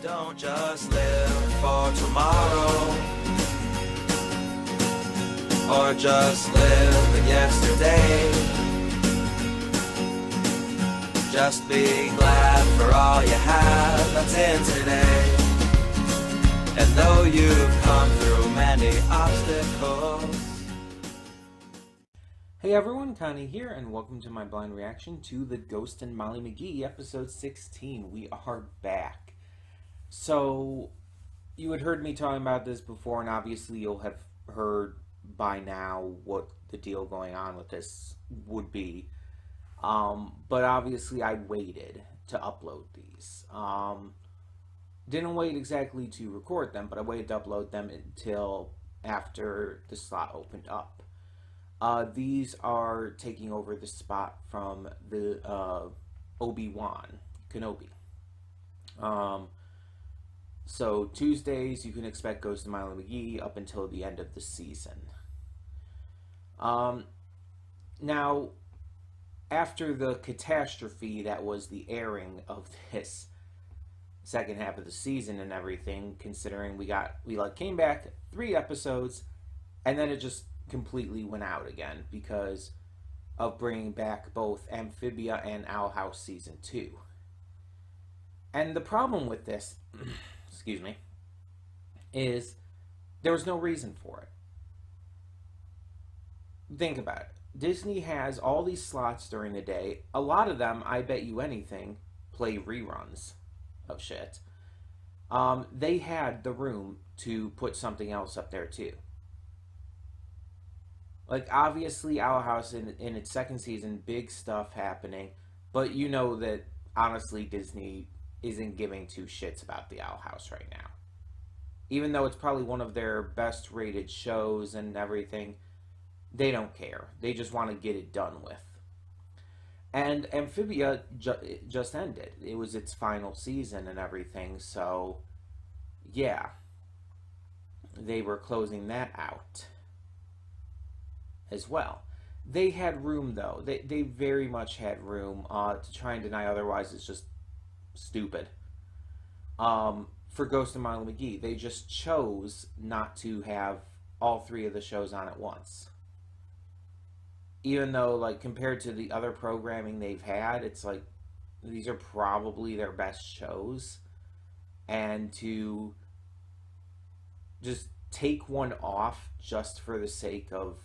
Don't just live for tomorrow, or just live in yesterday. Just be glad for all you have that's in today. And though you've come through many obstacles. Hey everyone, Connie here, and welcome to my blind reaction to the Ghost and Molly McGee, episode 16. We are back. So, you had heard me talking about this before, and obviously you'll have heard by now what the deal going on with this would be. But obviously I waited to upload these. Didn't wait exactly to record them, but I waited to upload them until after the slot opened up. These are taking over the spot from the Obi-Wan Kenobi. So Tuesdays you can expect Ghost and Molly McGee up until the end of the season. Now, after the catastrophe that was the airing of this second half of the season and everything, considering we came back 3 episodes and then it just completely went out again because of bringing back both Amphibia and Owl House season 2. And the problem with this, excuse me, is there was no reason for it. Think about it. Disney has all these slots during the day. A lot of them, I bet you anything, play reruns of shit. They had the room to put something else up there too. Like, obviously, Owl House in its second season, big stuff happening. But you know that, honestly, Disney isn't giving 2 shits about the Owl House right now. Even though it's probably one of their best rated shows and everything, they don't care. They just want to get it done with. And Amphibia just ended. It was its final season and everything, so yeah. They were closing that out as well. They had room, though. They very much had room. To try and deny otherwise is just stupid. For Ghost and Molly McGee, they just chose not to have all 3 of the shows on at once. Even though, like, compared to the other programming they've had, it's like, these are probably their best shows. And to just take one off just for the sake of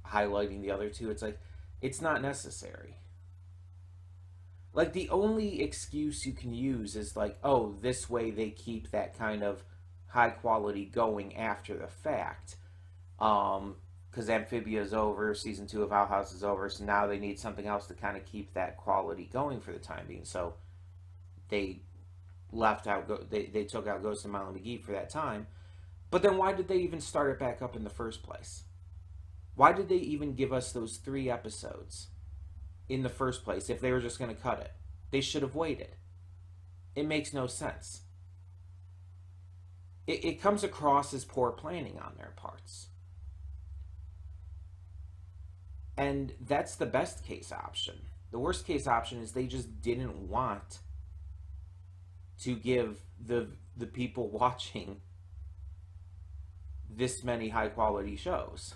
highlighting the other 2, it's like, it's not necessary. Like, the only excuse you can use is like, oh, this way they keep that kind of high quality going after the fact. Because Amphibia is over, season 2 of Owl House is over, so now they need something else to kind of keep that quality going for the time being. So they left out, they took out Ghost and Molly McGee for that time. But then why did they even start it back up in the first place? Why did they even give us those 3 episodes in the first place if they were just going to cut it? They should have waited. It makes no sense. It comes across as poor planning on their parts. And that's the best case option. The worst case option is they just didn't want to give the people watching this many high quality shows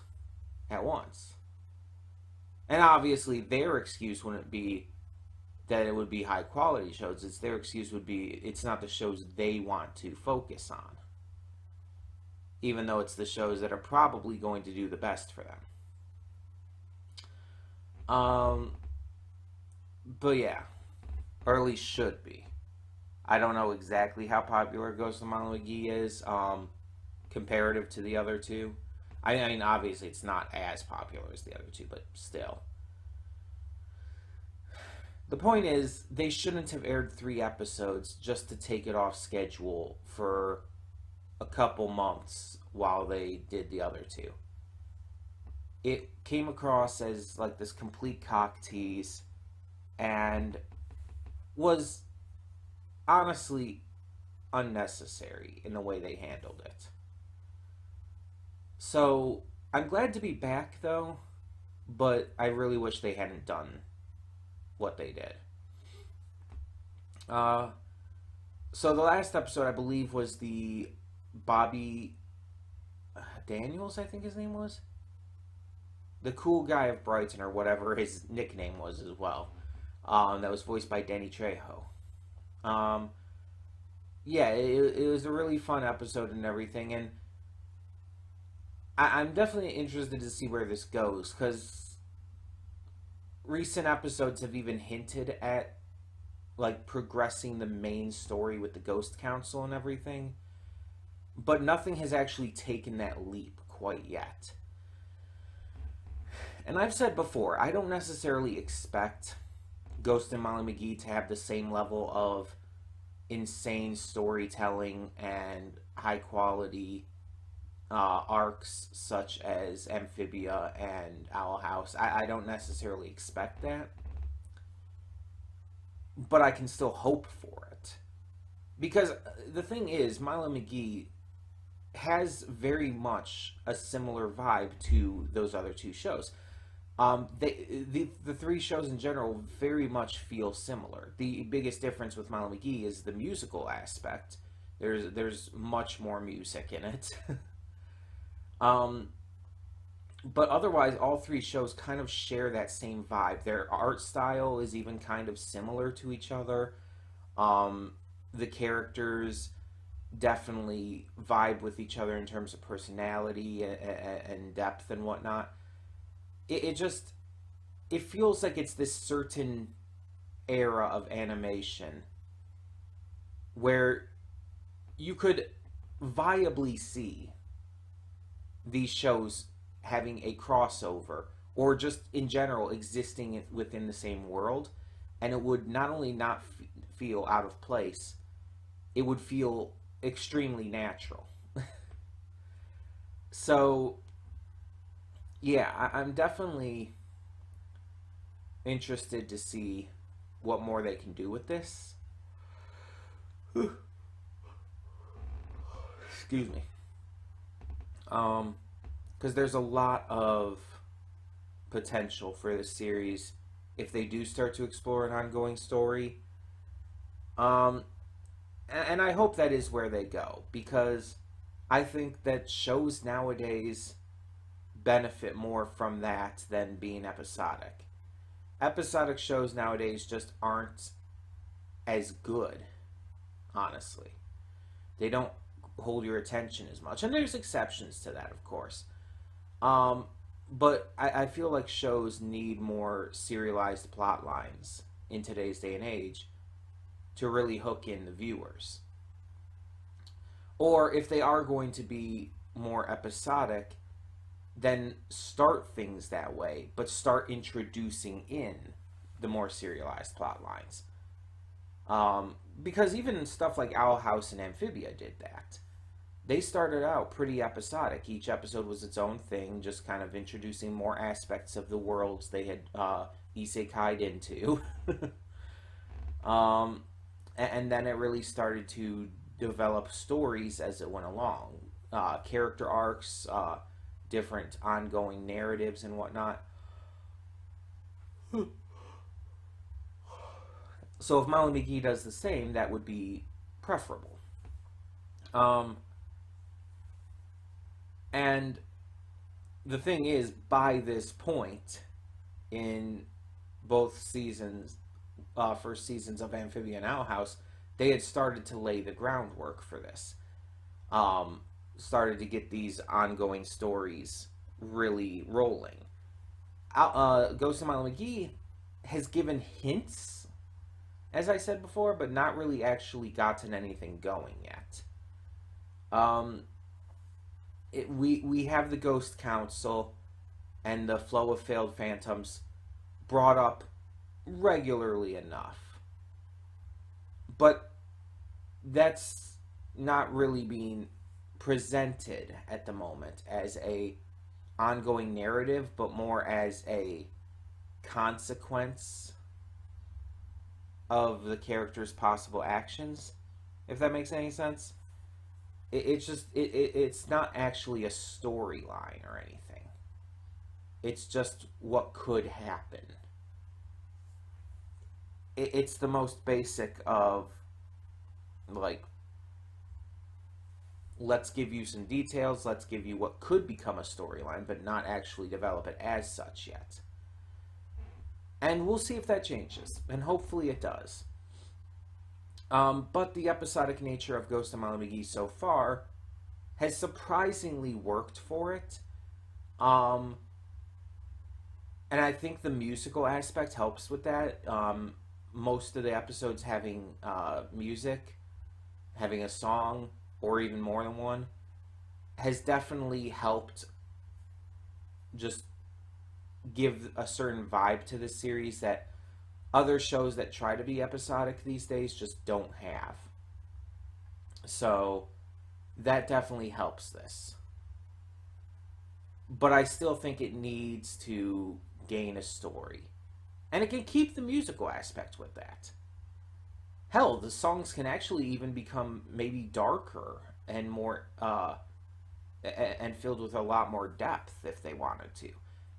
at once. And obviously their excuse wouldn't be that it would be high quality shows. It's their excuse would be it's not the shows they want to focus on. Even though it's the shows that are probably going to do the best for them. But yeah, or at least should be. I don't know exactly how popular Ghost and Molly McGee is, comparative to the other 2. I mean, obviously it's not as popular as the other 2, but still. The point is, they shouldn't have aired 3 episodes just to take it off schedule for a couple months while they did the other 2. It came across as like this complete cock tease and was honestly unnecessary in the way they handled it. So I'm glad to be back though, but I really wish they hadn't done what they did. So the last episode, I believe, was the Bobby Daniels, I think his name was. The cool guy of Brighton, or whatever his nickname was as well. That was voiced by Danny Trejo. Um, yeah, it was a really fun episode and everything, and I'm definitely interested to see where this goes, because recent episodes have even hinted at like progressing the main story with the Ghost Council and everything, but nothing has actually taken that leap quite yet. And I've said before, I don't necessarily expect Ghost and Molly McGee to have the same level of insane storytelling and high quality arcs such as Amphibia and Owl House. I don't necessarily expect that, but I can still hope for it. Because the thing is, Molly McGee has very much a similar vibe to those other two shows. The three shows in general very much feel similar. The biggest difference with Molly McGee is the musical aspect. There's much more music in it. um, but otherwise, all three shows kind of share that same vibe. Their art style is even kind of similar to each other. Um, the characters definitely vibe with each other in terms of personality and depth and whatnot. It just it feels like it's this certain era of animation where you could viably see these shows having a crossover or just in general existing within the same world, and it would not only not feel out of place, it would feel extremely natural. So yeah, I'm definitely interested to see what more they can do with this. Excuse me. Because there's a lot of potential for this series if they do start to explore an ongoing story. Um, and I hope that is where they go, because I think that shows nowadays benefit more from that than being episodic. Episodic shows nowadays just aren't as good, honestly. They don't hold your attention as much. And there's exceptions to that, of course. Um, but I feel like shows need more serialized plot lines in today's day and age to really hook in the viewers. Or if they are going to be more episodic, then start things that way, but start introducing in the more serialized plot lines. Because even stuff like Owl House and Amphibia did that. They started out pretty episodic. Each episode was its own thing, just kind of introducing more aspects of the worlds they had isekai'd into. And then it really started to develop stories as it went along. Character arcs, different ongoing narratives and whatnot. So if Molly McGee does the same, that would be preferable. And the thing is, by this point in both seasons, first seasons of Amphibia and Owl House, they had started to lay the groundwork for this. Started to get these ongoing stories really rolling. Ghost of Molly McGee has given hints, as I said before, but not really actually gotten anything going yet. We have the Ghost Council and the flow of failed phantoms brought up regularly enough, but that's not really being presented at the moment as a ongoing narrative, but more as a consequence of the character's possible actions, if that makes any sense. It's not actually a storyline or anything. It's just what could happen. It's the most basic of like, let's give you some details, let's give you what could become a storyline, but not actually develop it as such yet. And we'll see if that changes, and hopefully it does. But the episodic nature of Ghost of Molly McGee so far has surprisingly worked for it. And I think the musical aspect helps with that. Most of the episodes having music, having a song, or even more than one, has definitely helped just give a certain vibe to the series that other shows that try to be episodic these days just don't have. So that definitely helps this. But I still think it needs to gain a story. And it can keep the musical aspect with that. Hell, the songs can actually even become maybe darker and more and filled with a lot more depth if they wanted to.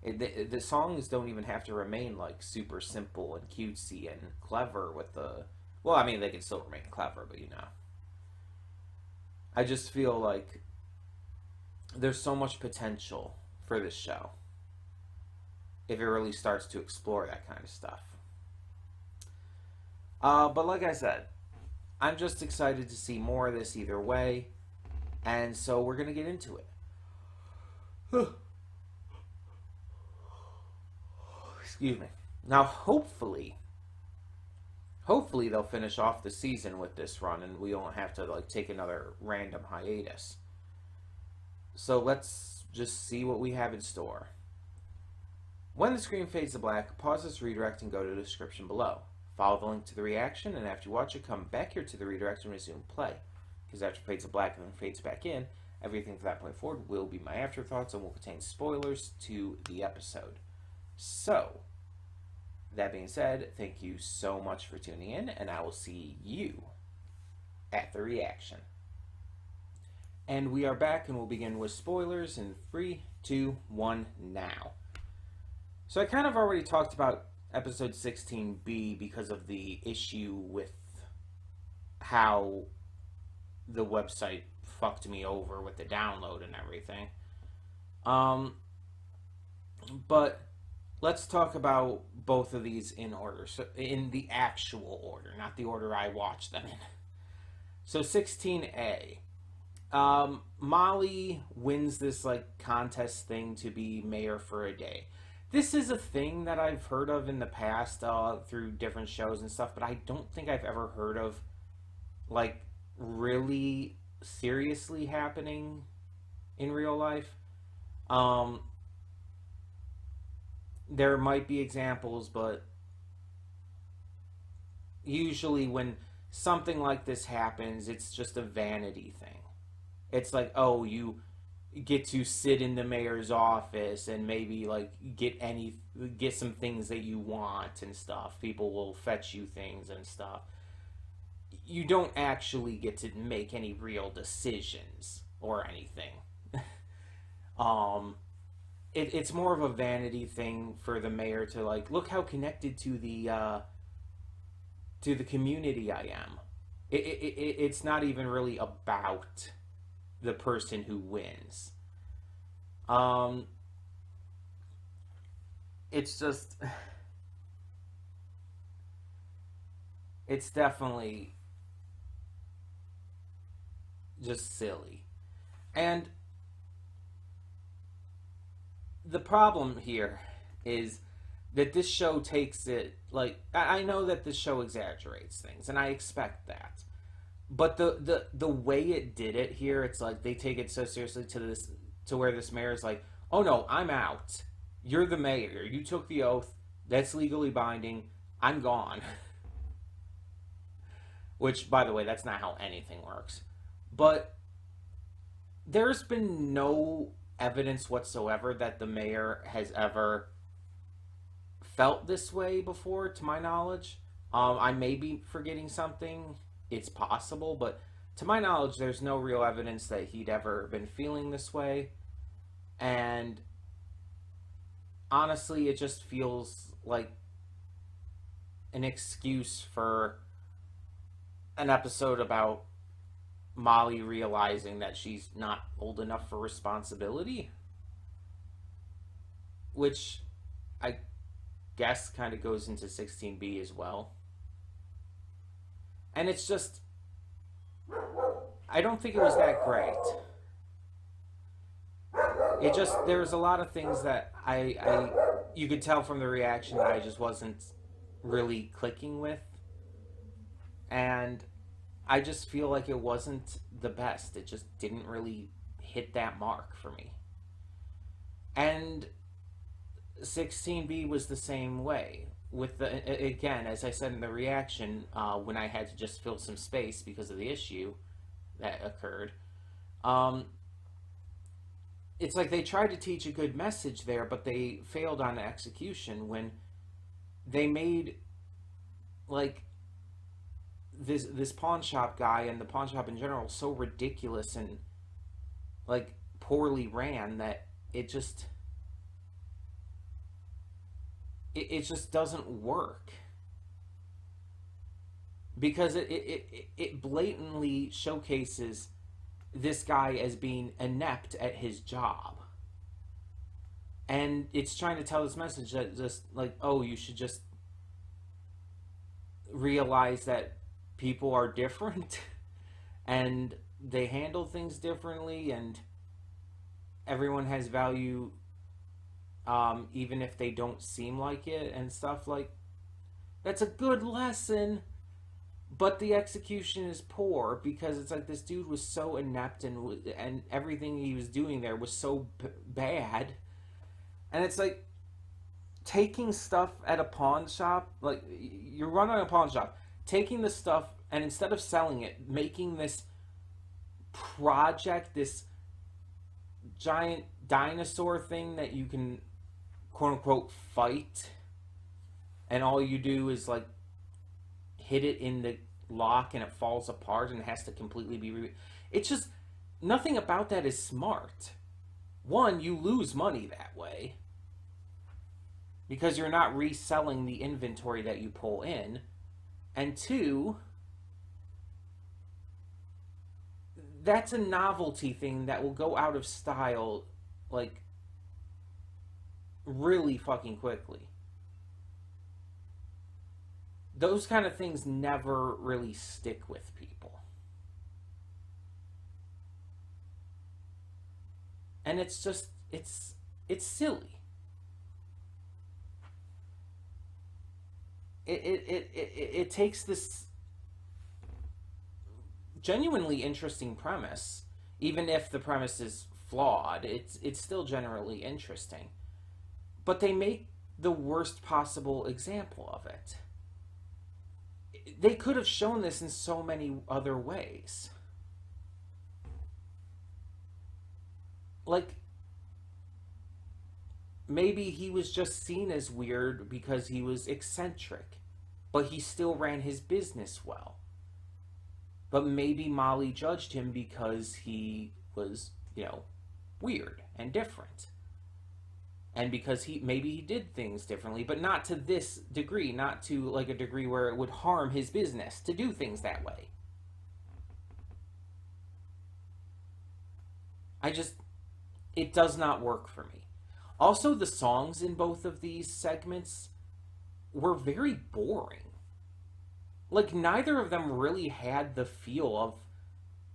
The songs don't even have to remain like super simple and cutesy and clever with the... Well, I mean, they can still remain clever, but you know. I just feel like there's so much potential for this show if it really starts to explore that kind of stuff. But like I said, I'm just excited to see more of this either way, and so we're going to get into it. Excuse me. Now, hopefully they'll finish off the season with this run, and we won't have to like take another random hiatus. So let's just see what we have in store. When the screen fades to black, pause this redirect and go to the description below. Follow the link to the reaction, and after you watch it, come back here to the redirect and resume play. Because after it fades to black and then fades back in, everything from that point forward will be my afterthoughts and will contain spoilers to the episode. So, that being said, thank you so much for tuning in, and I will see you at the reaction. And we are back, and we'll begin with spoilers in 3, 2, 1, now. So I kind of already talked about episode 16B because of the issue with how the website fucked me over with the download and everything. But let's talk about both of these in order. So in the actual order, not the order I watched them in. So 16A. Molly wins this like contest thing to be mayor for a day. This is a thing that I've heard of in the past through different shows and stuff, but I don't think I've ever heard of like really seriously happening in real life. There might be examples, but usually when something like this happens, it's just a vanity thing. It's like, oh, you get to sit in the mayor's office and maybe like get some things that you want and stuff. People will fetch you things and stuff. You don't actually get to make any real decisions or anything. It's more of a vanity thing for the mayor to like, look how connected to the community I am. It's not even really about the person who wins. It's just, it's definitely just silly. And the problem here is that this show takes it, like, I know that this show exaggerates things, and I expect that. But the way it did it here, it's like they take it so seriously to where this mayor is like, oh no, I'm out. You're the mayor. You took the oath. That's legally binding. I'm gone. Which, by the way, that's not how anything works. But there's been no evidence whatsoever that the mayor has ever felt this way before, to my knowledge. I may be forgetting something. It's possible, but to my knowledge, there's no real evidence that he'd ever been feeling this way. And honestly, it just feels like an excuse for... an episode about Molly realizing that she's not old enough for responsibility, which I guess kind of goes into 16B as well. And it's just, I don't think it was that great. It just, there's a lot of things that you could tell from the reaction that I just wasn't really clicking with. And I just feel like it wasn't the best. It just didn't really hit that mark for me. And 16B was the same way. With the, again, as I said in the reaction, when I had to just fill some space because of the issue that occurred, it's like they tried to teach a good message there, but they failed on the execution when they made, like, this pawn shop guy and the pawn shop in general so ridiculous and, like, poorly ran that it just doesn't work, because it blatantly showcases this guy as being inept at his job, and it's trying to tell this message that just like, oh, you should just realize that people are different and they handle things differently, and everyone has value, even if they don't seem like it and stuff. Like, that's a good lesson, but the execution is poor, because it's like this dude was so inept, and everything he was doing there was so bad. And it's like taking stuff at a pawn shop, like you're running a pawn shop, taking the stuff, and instead of selling it, making this project, this giant dinosaur thing that you can quote unquote fight, and all you do is like hit it in the lock and it falls apart and it has to completely be it's just, nothing about that is smart. One, you lose money that way because you're not reselling the inventory that you pull in. And two, that's a novelty thing that will go out of style, like, really fucking quickly. Those kind of things never really stick with people. And it's just, it's silly. It takes this genuinely interesting premise, even if the premise is flawed, it's still generally interesting. But they make the worst possible example of it. They could have shown this in so many other ways. Like, maybe he was just seen as weird because he was eccentric, but he still ran his business well. But maybe Molly judged him because he was, weird and different. And because maybe he did things differently, but not to this degree, not to like a degree where it would harm his business to do things that way. It does not work for me. Also, the songs in both of these segments were very boring. Like, neither of them really had the feel of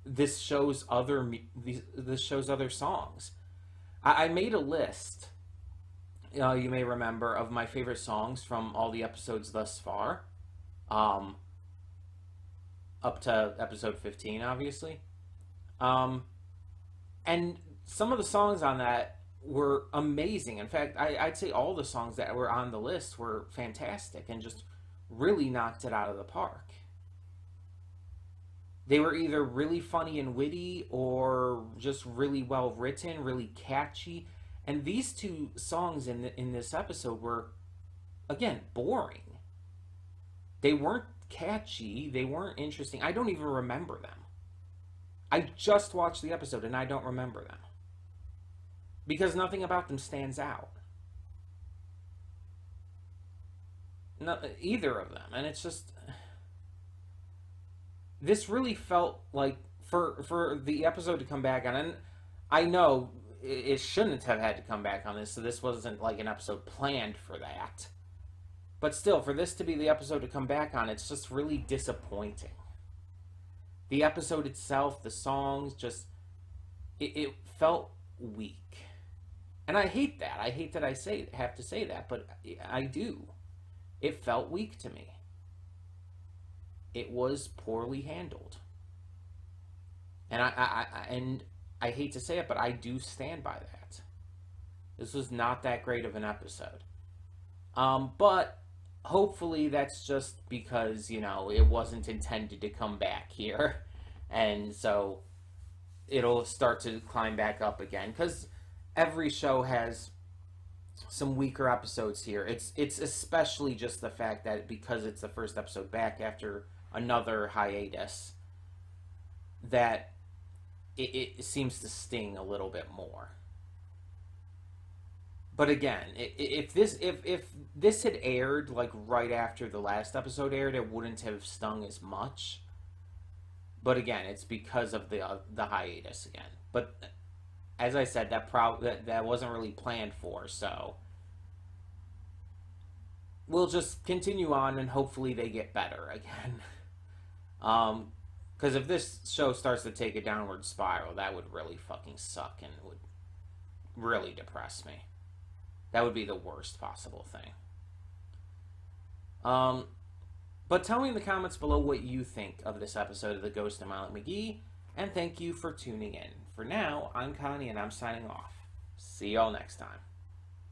this show's other songs. I made a list, you may remember, of my favorite songs from all the episodes thus far, up to episode 15, obviously. And some of the songs on that were amazing. In fact, I'd say all the songs that were on the list were fantastic and just really knocked it out of the park. They were either really funny and witty or just really well written, really catchy. And these two songs in this episode were, again, boring. They weren't catchy. They weren't interesting. I don't even remember them. I just watched the episode and I don't remember them, because nothing about them stands out. Not either of them. And it's just, this really felt like for the episode to come back on, and I know it shouldn't have had to come back on this, so this wasn't like an episode planned for that. But still, for this to be the episode to come back on, it's just really disappointing. The episode itself, the songs, just it felt weak. And I hate that. I hate that I have to say that, but I do. It felt weak to me. It was poorly handled. And I hate to say it, but I do stand by that. This was not that great of an episode. But hopefully that's just because, it wasn't intended to come back here. And so it'll start to climb back up again. Because every show has some weaker episodes here. It's especially just the fact that because it's the first episode back after another hiatus, that it seems to sting a little bit more. But again, if this had aired like right after the last episode aired, it wouldn't have stung as much. But again, it's because of the hiatus again. But as I said, that wasn't really planned for, so we'll just continue on and hopefully they get better again. Because if this show starts to take a downward spiral, that would really fucking suck and would really depress me. That would be the worst possible thing. But tell me in the comments below what you think of this episode of The Ghost of Mallet McGee, and thank you for tuning in. For now, I'm Connie and I'm signing off. See y'all next time.